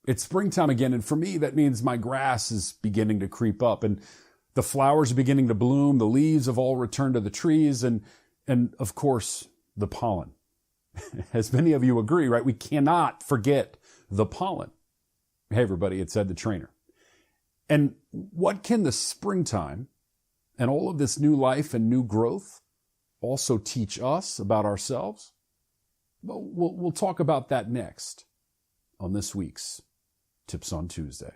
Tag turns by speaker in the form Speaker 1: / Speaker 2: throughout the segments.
Speaker 1: It's springtime again, and for me, that means my grass is beginning to creep up, and the flowers are beginning to bloom, the leaves have all returned to the trees, and of course, the pollen. As many of you agree, right? We cannot forget the pollen. Hey, everybody, it's EdTheTrainer. And what can the springtime and all of this new life and new growth also teach us about ourselves? Well, we'll talk about that next on this week's Tips on Tuesday.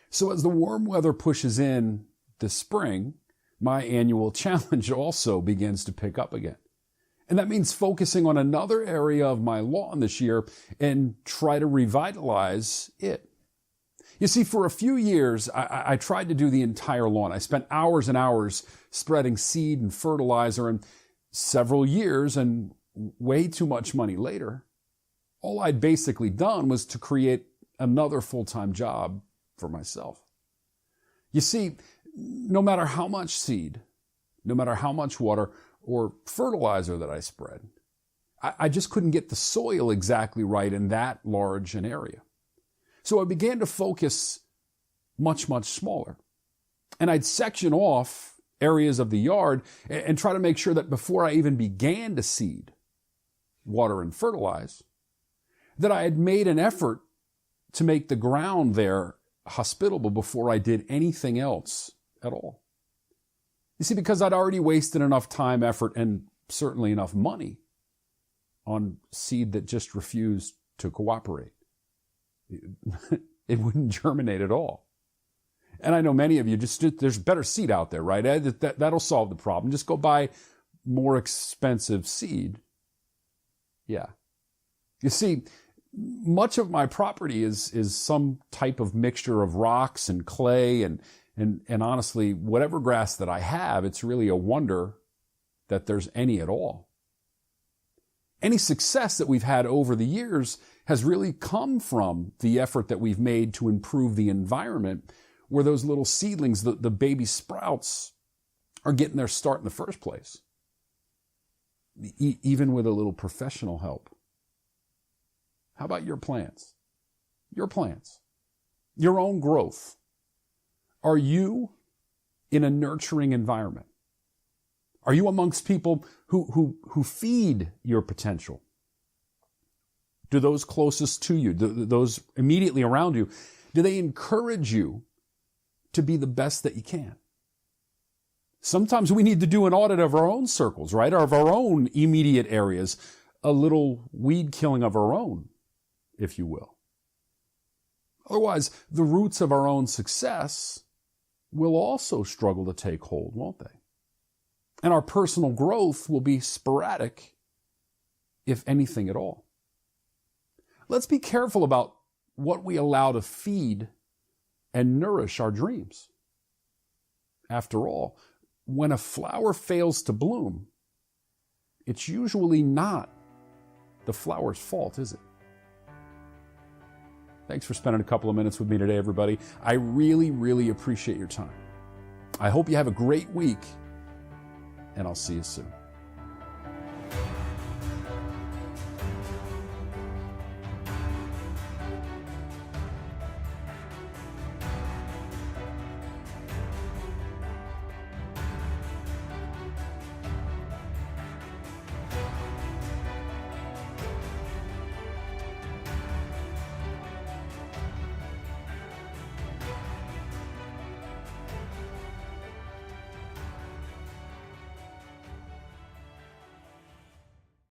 Speaker 1: So as the warm weather pushes in this spring, my annual challenge also begins to pick up again. And that means focusing on another area of my lawn this year and try to revitalize it. You see, for a few years, I tried to do the entire lawn. I spent hours and hours spreading seed and fertilizer, and several years and way too much money later, all I'd basically done was to create another full-time job for myself. You see, no matter how much seed, no matter how much water or fertilizer that I spread, I just couldn't get the soil exactly right in that large an area. So I began to focus much, much smaller. And I'd section off areas of the yard and try to make sure that before I even began to seed, water, and fertilize, that I had made an effort to make the ground there hospitable before I did anything else at all. You see, because I'd already wasted enough time, effort, and certainly enough money on seed that just refused to cooperate. It wouldn't germinate at all. And I know many of you there's better seed out there, right? That'll solve the problem. Just go buy more expensive seed. Yeah. You see, much of my property is some type of mixture of rocks and clay and honestly, whatever grass that I have, it's really a wonder that there's any at all. Any success that we've had over the years has really come from the effort that we've made to improve the environment where those little seedlings, the baby sprouts, are getting their start in the first place, even with a little professional help. How about your plants? Your plants, your own growth. Are you in a nurturing environment? Are you amongst people who feed your potential? Do those closest to you, those immediately around you, do they encourage you to be the best that you can? Sometimes we need to do an audit of our own circles, right? Of our own immediate areas, a little weed killing of our own, if you will. Otherwise, the roots of our own success will also struggle to take hold, won't they? And our personal growth will be sporadic, if anything at all. Let's be careful about what we allow to feed and nourish our dreams. After all, when a flower fails to bloom, it's usually not the flower's fault, is it? Thanks for spending a couple of minutes with me today, everybody. I really, really appreciate your time. I hope you have a great week, and I'll see you soon.